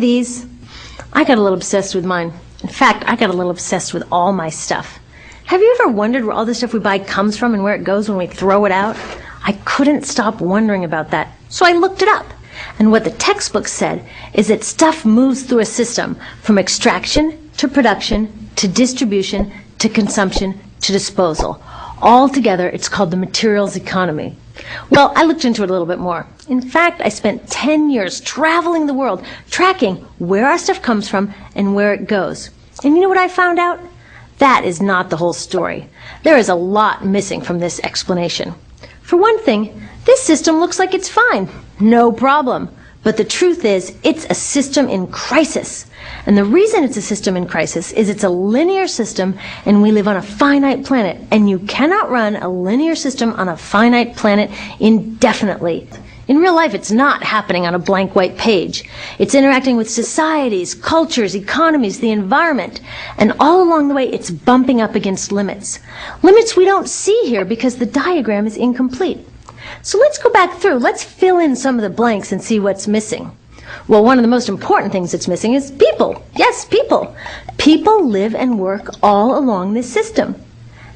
these? I got a little obsessed with mine. In fact, I got a little obsessed with all my stuff. Have you ever wondered where all the stuff we buy comes from and where it goes when we throw it out? I couldn't stop wondering about that, so I looked it up. And what the textbook said is that stuff moves through a system from extraction to production to distribution to consumption to disposal. All together, it's called the materials economy. Well, I looked into it a little bit more. In fact, I spent 10 years traveling the world, tracking where our stuff comes from and where it goes. And you know what I found out? That is not the whole story. There is a lot missing from this explanation. For one thing, this system looks like it's fine. No problem. But the truth is, it's a system in crisis. And the reason it's a system in crisis is it's a linear system and we live on a finite planet. And you cannot run a linear system on a finite planet indefinitely. In real life, it's not happening on a blank white page. It's interacting with societies, cultures, economies, the environment. And all along the way, it's bumping up against limits. Limits we don't see here because the diagram is incomplete. So let's go back through. Let's fill in some of the blanks and see what's missing. Well, one of the most important things that's missing is people. Yes, people. People live and work all along this system.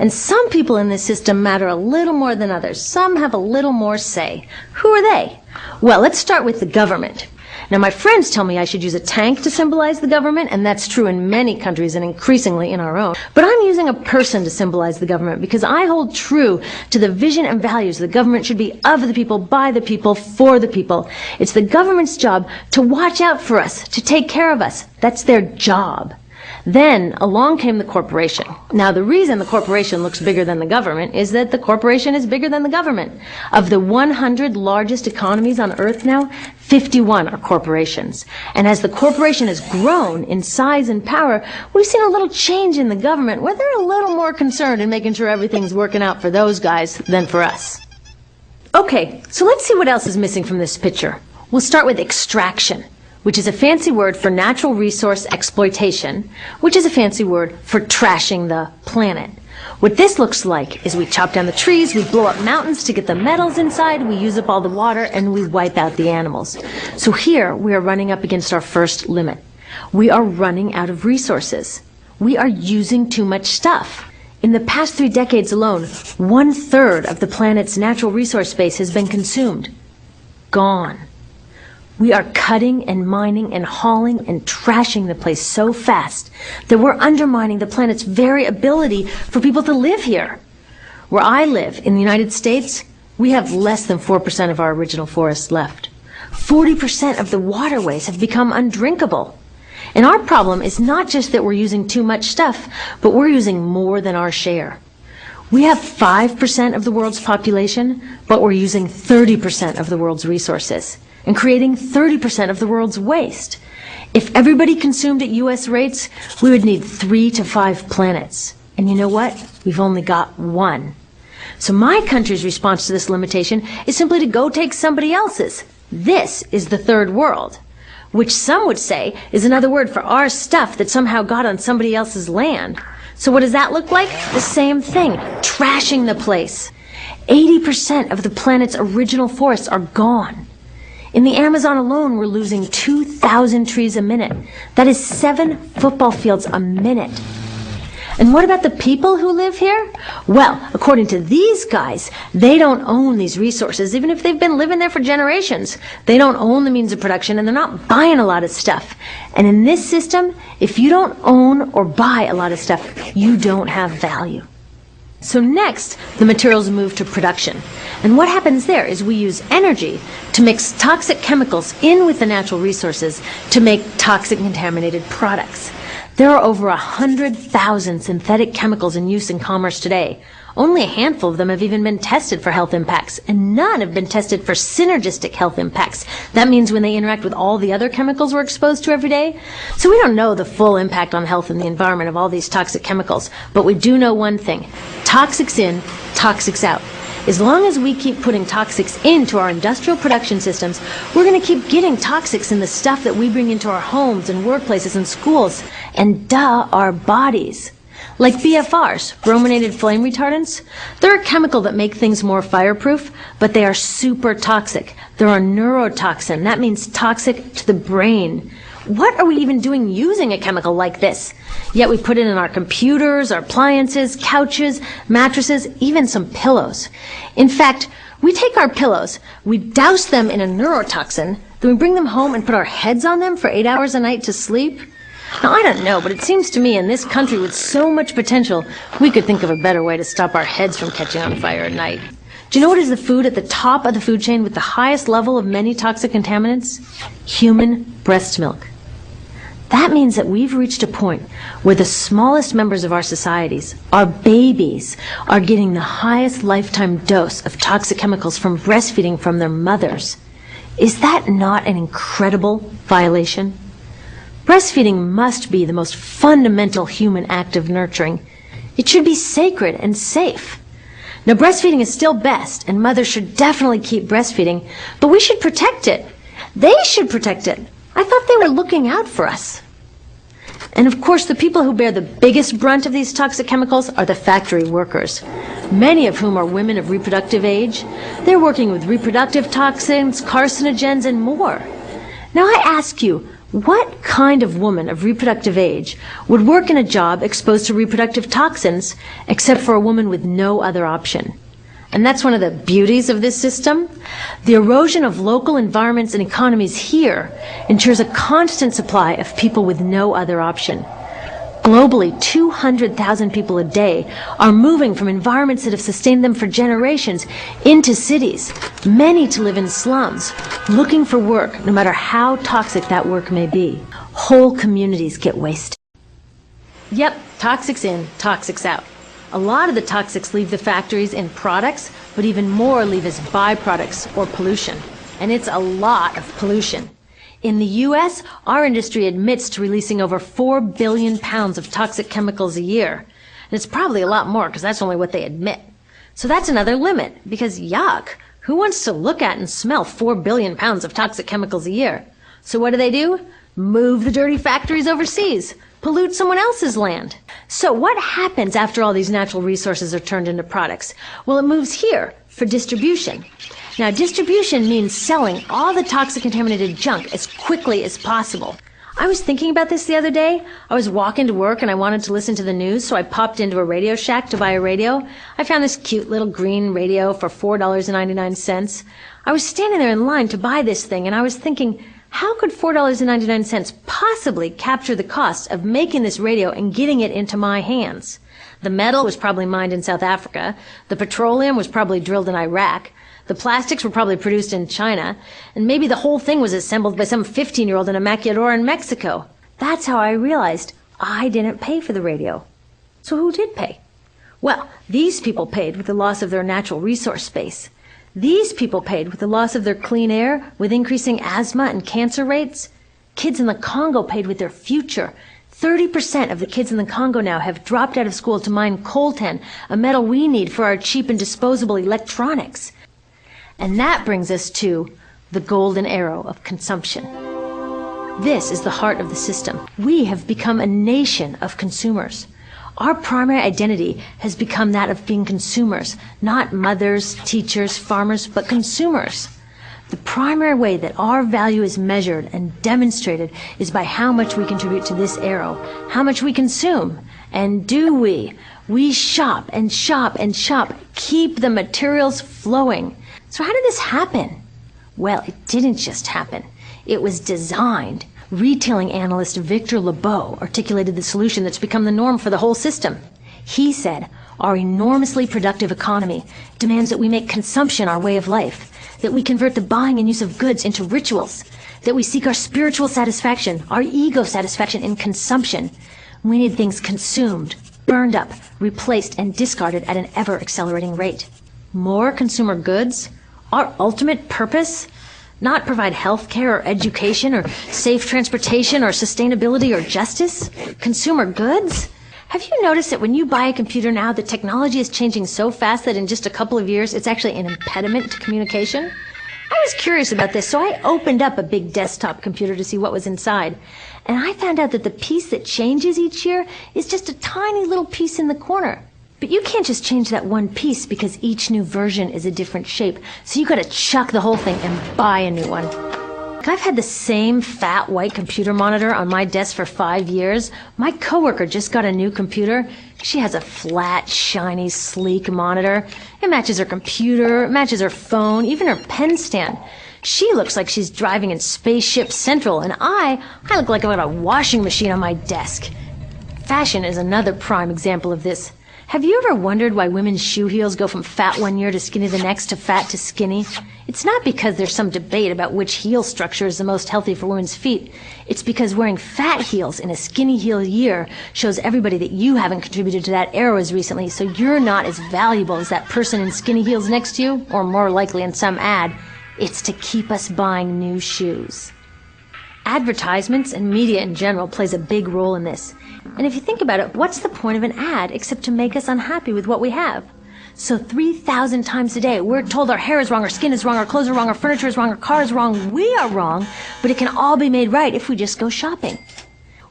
And some people in this system matter a little more than others. Some have a little more say. Who are they? Well, let's start with the government. Now, my friends tell me I should use a tank to symbolize the government, and that's true in many countries and increasingly in our own. But I'm using a person to symbolize the government because I hold true to the vision and values the government should be of the people, by the people, for the people. It's the government's job to watch out for us, to take care of us. That's their job. Then along came the corporation. Now, the reason the corporation looks bigger than the government is that the corporation is bigger than the government. Of the 100 largest economies on Earth now, 51 are corporations. And as the corporation has grown in size and power, we've seen a little change in the government where they're a little more concerned in making sure everything's working out for those guys than for us. Okay, so let's see what else is missing from this picture. We'll start with extraction, which is a fancy word for natural resource exploitation, which is a fancy word for trashing the planet. What this looks like is we chop down the trees, we blow up mountains to get the metals inside, we use up all the water, and we wipe out the animals. So here we are running up against our first limit. We are running out of resources. We are using too much stuff. In the past 3 decades alone, 1/3 of the planet's natural resource base has been consumed. Gone. We are cutting and mining and hauling and trashing the place so fast that we're undermining the planet's very ability for people to live here. Where I live, in the United States, we have less than 4% of our original forests left. 40% of the waterways have become undrinkable. And our problem is not just that we're using too much stuff, but we're using more than our share. We have 5% of the world's population, but we're using 30% of the world's resources and creating 30% of the world's waste. If everybody consumed at US rates, we would need 3 to 5 planets. And you know what? We've only got 1. So my country's response to this limitation is simply to go take somebody else's. This is the third world, which some would say is another word for our stuff that somehow got on somebody else's land. So what does that look like? The same thing, trashing the place. 80% of the planet's original forests are gone. In the Amazon alone, we're losing 2,000 trees a minute. That is 7 football fields a minute. And what about the people who live here? Well, according to these guys, they don't own these resources, even if they've been living there for generations. They don't own the means of production, and they're not buying a lot of stuff. And in this system, if you don't own or buy a lot of stuff, you don't have value. So next, the materials move to production. And what happens there is we use energy to mix toxic chemicals in with the natural resources to make toxic contaminated products. There are over 100,000 synthetic chemicals in use in commerce today. Only a handful of them have even been tested for health impacts, and none have been tested for synergistic health impacts. That means when they interact with all the other chemicals we're exposed to every day. So we don't know the full impact on health and the environment of all these toxic chemicals, but we do know one thing. Toxics in, toxics out. As long as we keep putting toxics into our industrial production systems, we're going to keep getting toxics in the stuff that we bring into our homes and workplaces and schools, and our bodies. Like BFRs, brominated flame retardants, they're a chemical that make things more fireproof, but they are super toxic. They're a neurotoxin. That means toxic to the brain. What are we even doing using a chemical like this? Yet we put it in our computers, our appliances, couches, mattresses, even some pillows. In fact, we take our pillows, we douse them in a neurotoxin, then we bring them home and put our heads on them for 8 hours a night to sleep. Now, I don't know, but it seems to me in this country with so much potential, we could think of a better way to stop our heads from catching on fire at night. Do you know what is the food at the top of the food chain with the highest level of many toxic contaminants? Human breast milk. That means that we've reached a point where the smallest members of our societies, our babies, are getting the highest lifetime dose of toxic chemicals from breastfeeding from their mothers. Is that not an incredible violation? Breastfeeding must be the most fundamental human act of nurturing. It should be sacred and safe. Now, breastfeeding is still best, and mothers should definitely keep breastfeeding, but we should protect it. They should protect it. I thought they were looking out for us. And of course, the people who bear the biggest brunt of these toxic chemicals are the factory workers, many of whom are women of reproductive age. They're working with reproductive toxins, carcinogens, and more. Now, I ask you, what kind of woman of reproductive age would work in a job exposed to reproductive toxins except for a woman with no other option? And that's one of the beauties of this system. The erosion of local environments and economies here ensures a constant supply of people with no other option. Globally, 200,000 people a day are moving from environments that have sustained them for generations into cities, many to live in slums, looking for work, no matter how toxic that work may be. Whole communities get wasted. Yep, toxics in, toxics out. A lot of the toxics leave the factories in products, but even more leave as byproducts or pollution. And it's a lot of pollution. In the U.S., our industry admits to releasing over 4 billion pounds of toxic chemicals a year. And it's probably a lot more because that's only what they admit. So that's another limit, because yuck, who wants to look at and smell 4 billion pounds of toxic chemicals a year? So what do? Move the dirty factories overseas, pollute someone else's land. So what happens after all these natural resources are turned into products? Well, it moves here for distribution. Now, distribution means selling all the toxic contaminated junk as quickly as possible. I was thinking about this the other day. I was walking to work and I wanted to listen to the news, so I popped into a Radio Shack to buy a radio. I found this cute little green radio for $4.99. I was standing there in line to buy this thing and I was thinking, how could $4.99 possibly capture the cost of making this radio and getting it into my hands? The metal was probably mined in South Africa. The petroleum was probably drilled in Iraq. The plastics were probably produced in China, and maybe the whole thing was assembled by some 15-year-old in a maquiladora in Mexico. That's how I realized I didn't pay for the radio. So who did pay? Well, these people paid with the loss of their natural resource space. These people paid with the loss of their clean air, with increasing asthma and cancer rates. Kids in the Congo paid with their future. 30% of the kids in the Congo now have dropped out of school to mine coltan, a metal we need for our cheap and disposable electronics. And that brings us to the golden arrow of consumption. This is the heart of the system. We have become a nation of consumers. Our primary identity has become that of being consumers, not mothers, teachers, farmers, but consumers. The primary way that our value is measured and demonstrated is by how much we contribute to this arrow, how much we consume. And do we? We shop and shop and shop, keep the materials flowing. So how did this happen? Well, it didn't just happen. It was designed. Retailing analyst Victor Lebeau articulated the solution that's become the norm for the whole system. He said, our enormously productive economy demands that we make consumption our way of life, that we convert the buying and use of goods into rituals, that we seek our spiritual satisfaction, our ego satisfaction in consumption. We need things consumed, burned up, replaced, and discarded at an ever-accelerating rate. More consumer goods? Our ultimate purpose? Not provide health care or education or safe transportation or sustainability or justice? Consumer goods? Have you noticed that when you buy a computer now, the technology is changing so fast that in just a couple of years, it's actually an impediment to communication? I was curious about this, so I opened up a big desktop computer to see what was inside. And I found out that the piece that changes each year is just a tiny little piece in the corner. But you can't just change that one piece because each new version is a different shape. So you gotta chuck the whole thing and buy a new one. Look, I've had the same fat white computer monitor on my desk for 5 years. My coworker just got a new computer. She has a flat, shiny, sleek monitor. It matches her computer, it matches her phone, even her pen stand. She looks like she's driving in Spaceship Central, and I look like I've got a washing machine on my desk. Fashion is another prime example of this. Have you ever wondered why women's shoe heels go from fat one year to skinny the next to fat to skinny? It's not because there's some debate about which heel structure is the most healthy for women's feet. It's because wearing fat heels in a skinny heel year shows everybody that you haven't contributed to that era as recently, so you're not as valuable as that person in skinny heels next to you, or more likely in some ad. It's to keep us buying new shoes. Advertisements and media in general plays a big role in this. And if you think about it, what's the point of an ad except to make us unhappy with what we have? So 3,000 times a day, we're told our hair is wrong, our skin is wrong, our clothes are wrong, our furniture is wrong, our car is wrong, we are wrong, but it can all be made right if we just go shopping.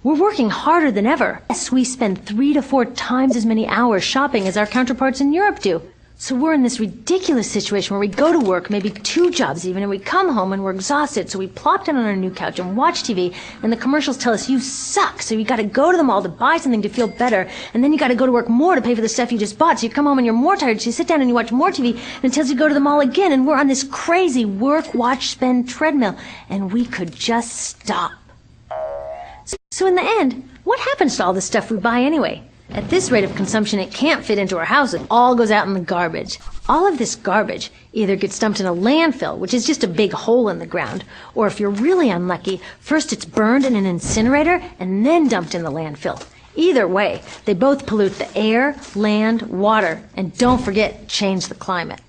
We're working harder than ever. Yes, we spend 3 to 4 times as many hours shopping as our counterparts in Europe do. So we're in this ridiculous situation where we go to work, maybe 2 jobs even, and we come home and we're exhausted, so we plop down on our new couch and watch TV, and the commercials tell us you suck, so you gotta go to the mall to buy something to feel better, and then you gotta go to work more to pay for the stuff you just bought, so you come home and you're more tired, so you sit down and you watch more TV, and it tells you to go to the mall again, and we're on this crazy work, watch, spend treadmill, and we could just stop. So in the end, what happens to all the stuff we buy anyway? At this rate of consumption, it can't fit into our house. It all goes out in the garbage. All of this garbage either gets dumped in a landfill, which is just a big hole in the ground, or if you're really unlucky, first it's burned in an incinerator and then dumped in the landfill. Either way, they both pollute the air, land, water, and don't forget, change the climate.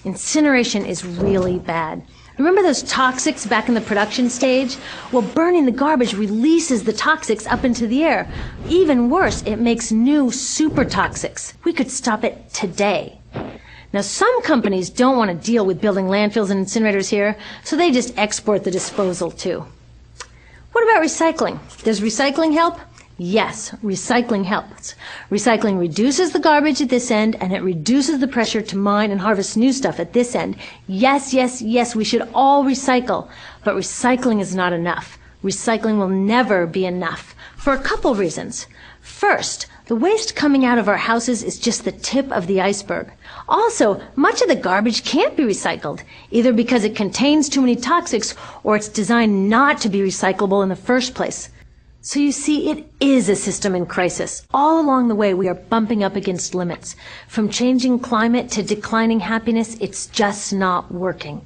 Incineration is really bad. Remember those toxics back in the production stage? Well, burning the garbage releases the toxics up into the air. Even worse, it makes new super toxics. We could stop it today. Now, some companies don't want to deal with building landfills and incinerators here, so they just export the disposal too. What about recycling? Does recycling help? Yes, recycling helps. Recycling reduces the garbage at this end, and it reduces the pressure to mine and harvest new stuff at this end. Yes, yes, yes, we should all recycle, but recycling is not enough. Recycling will never be enough, for a couple reasons. First, the waste coming out of our houses is just the tip of the iceberg. Also, much of the garbage can't be recycled, either because it contains too many toxics or it's designed not to be recyclable in the first place. So you see, it is a system in crisis. All along the way, we are bumping up against limits. From changing climate to declining happiness, it's just not working.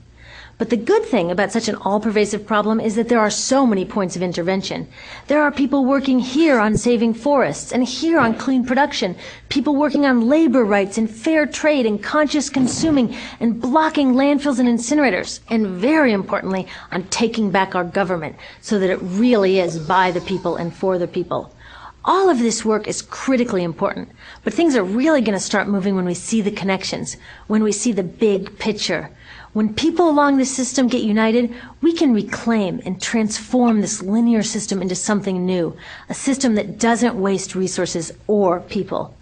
But the good thing about such an all-pervasive problem is that there are so many points of intervention. There are people working here on saving forests and here on clean production, people working on labor rights and fair trade and conscious consuming and blocking landfills and incinerators, and very importantly, on taking back our government so that it really is by the people and for the people. All of this work is critically important, but things are really going to start moving when we see the connections, when we see the big picture. When people along this system get united, we can reclaim and transform this linear system into something new, a system that doesn't waste resources or people.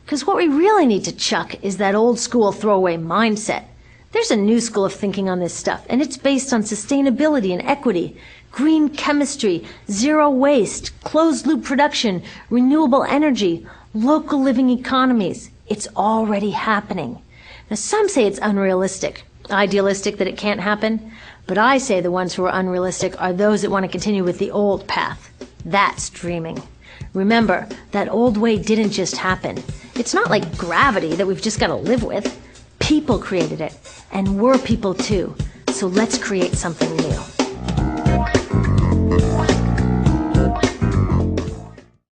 Because what we really need to chuck is that old school throwaway mindset. There's a new school of thinking on this stuff, and it's based on sustainability and equity, green chemistry, zero waste, closed-loop production, renewable energy, local living economies. It's already happening. Now, some say it's unrealistic, idealistic that it can't happen, but I say the ones who are unrealistic are those that want to continue with the old path. That's dreaming. Remember, that old way didn't just happen. It's not like gravity that we've just got to live with. People created it, and we're people too. So let's create something new.